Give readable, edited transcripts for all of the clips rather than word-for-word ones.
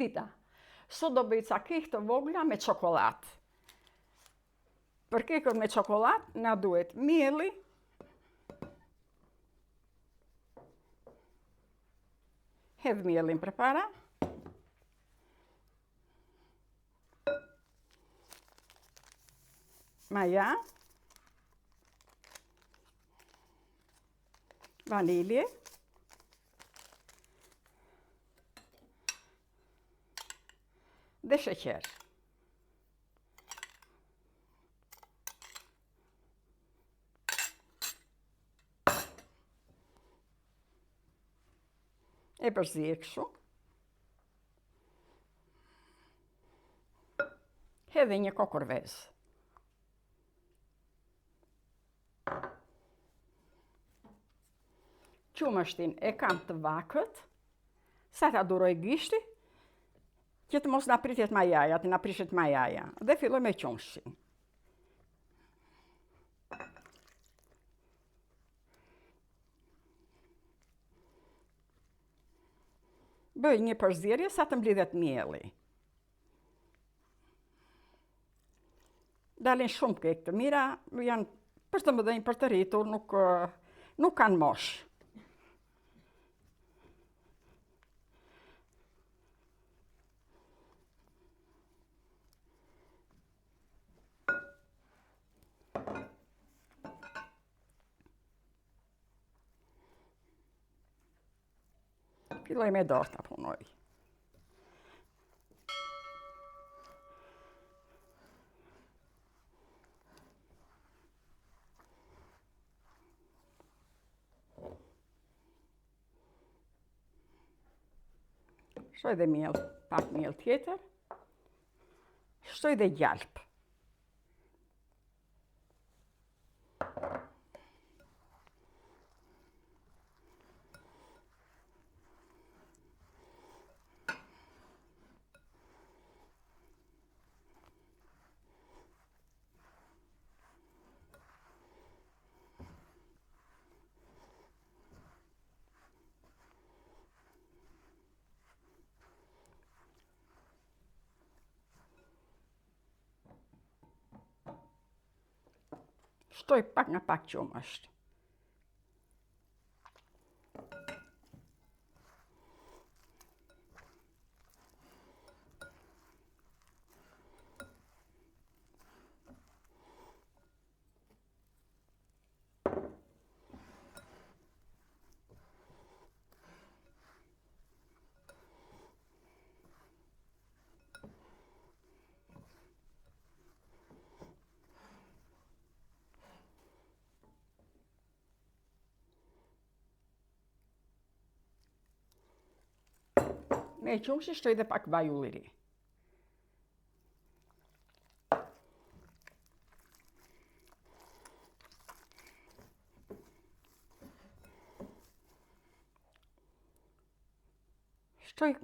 Zita, sot do bëj ca kekë të vogla me çokollatë. Për kekën me çokollatë na duhet mielli, hedh mielin përpara, maja, vanilje, dhe sheqer. E përziej kështu. Hedhi një kokorvez. Qumështin e kam të vakët, sa ta duroj gishti, që të mos na pritet majaja, të na prishet majaja. Dhe filloj me qumështin. Bëj një përzierje sa të mblidhet mielli. Dalin shumë kekë të mira, janë për të mëdhenj, për të rritur, nuk kanë mosh. Filloj me dorë ta punoj. Shtoj dhe miell, pak miell tjetër. Shtoj dhe gjalp. Shtoj pak nga pak qumësht. Me qumësht shtoj dhe pak vaj ulliri. Shtoj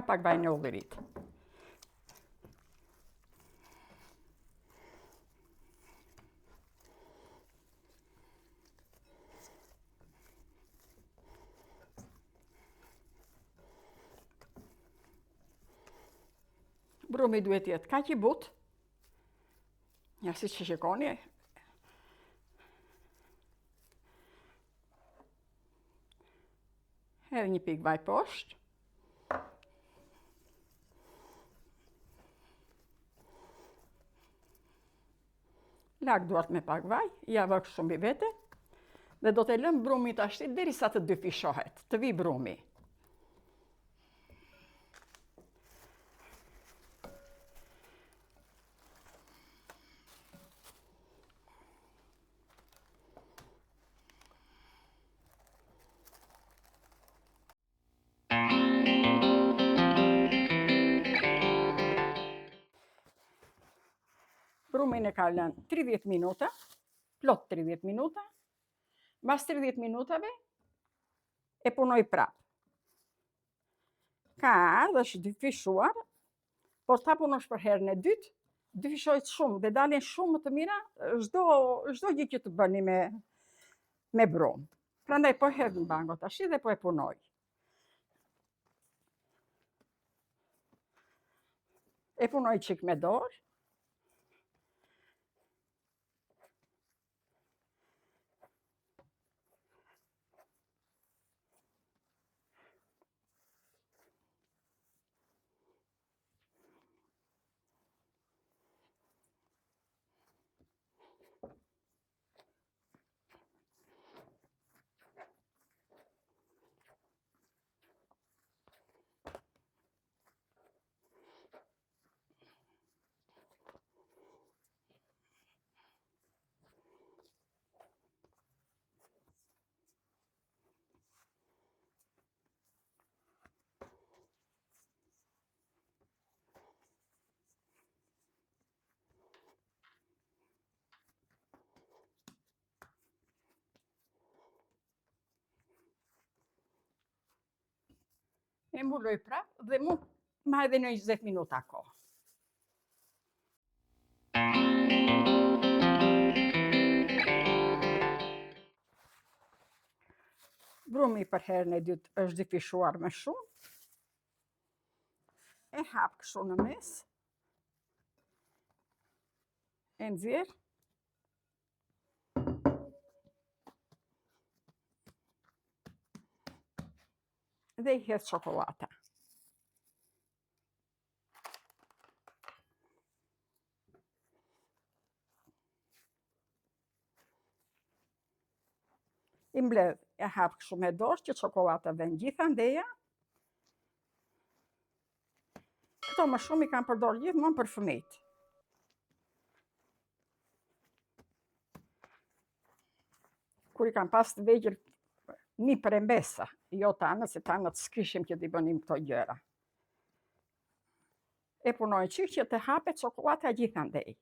pak vajin e ullirit. Brumi duhet jetë kaq i butë, ja si që shikoni. Hedh një pikë vaj poshtë. Lag duart me pak vaj, ja vë kështu mbi vete, dhe do të lëm brumin të ashtit derisa të dyfishohet, të vi brumi. Brumin e ka lënë 30 minuta, plot 30 minuta, mbas 30 minutave e punoj prap. Ka ardhur, është dyfishuar, por ta punosh për herën e dytë, dyfishohet shumë dhe dalin shumë më të mira çdo gjë që të bëni me brum. Prandaj po hedh në bango tash dhe po e punoj. E punoj qik me dorë. E mbuloj prap dhe mund ma edhe në 20 minuta kohë. Brumi për herën e dytë është difishuar më shumë. E hap kështu në mes. E nxjerr. Dhe i hedh çokoladata. I mbledh, e hap kështu me dorë që çokoladata vjen gjithandeja. Këto më shumë i kam përdorur gjithmonë për fëmijët. Kur i kam pas të vegjël, një prembesa, jo tanët, se tanët s'kishim që t'i bënim këto gjëra. E punoj qik që të hapet çokoladata gjithandej.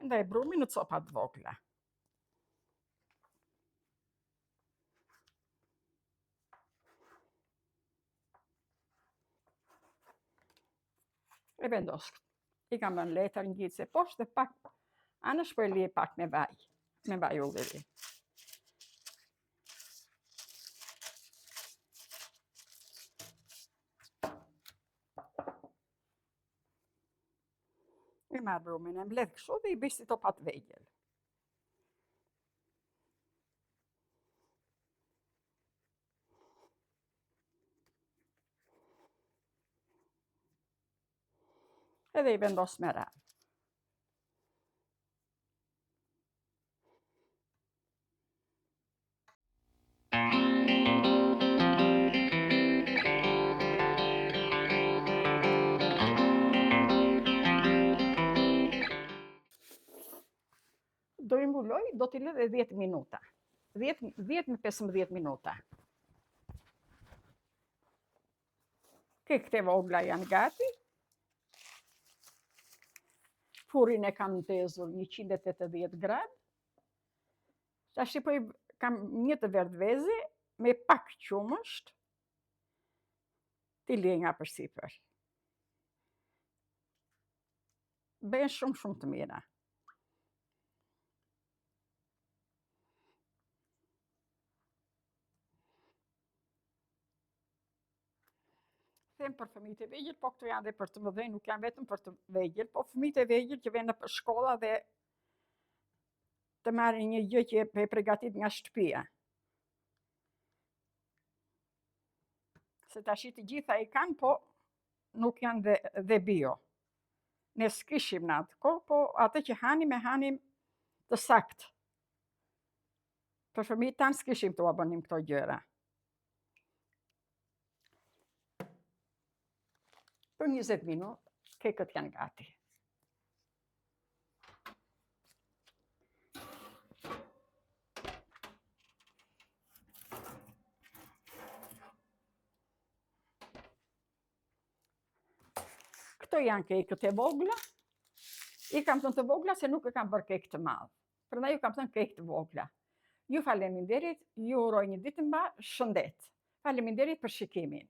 Ndaj brumi në copa të vogla. E vendos. I kam bën letër ngjitse poshtë dhe pak anësh po e lije pak me vaj ulliri. E marr brumin, e mbledh kështu dhe i bëj si topa të vegjël. Edhe i vendos me radhë. Do i mbuloj, do t'i lë 10 minuta. 10 me 15 minuta. Kekët e vogla janë gati. Furin e kam ndezur 180 gradë. Tash kam një të verdhveze me pak qumësht. T'i lej nga përsipër. Bëhen shumë të mira. Them për fëmijët e vegjël, po këto janë dhe për të mëdhenj, nuk janë vetëm për të vegjël, po fëmijët e vegjël që vjen në shkolla dhe të marrin një gjë që e përgatit nga shtëpia. Se tash të gjitha i kanë, po nuk janë dhe bio. Ne s'kishim në atë kohë, po atë që hanim e hanim të saktë. Për fëmijët tanë s'kishim të bënim këto gjëra. Për 20 minuta, kekët janë gati. Këto janë kekët e vogla. I kam thënë të vogla se nuk e kam bërë kekë të madh. Prandaj ju kam thënë kekë të vogla. Ju faleminderit, ju uroj një ditë të mbar, shëndet. Faleminderit për shikimin.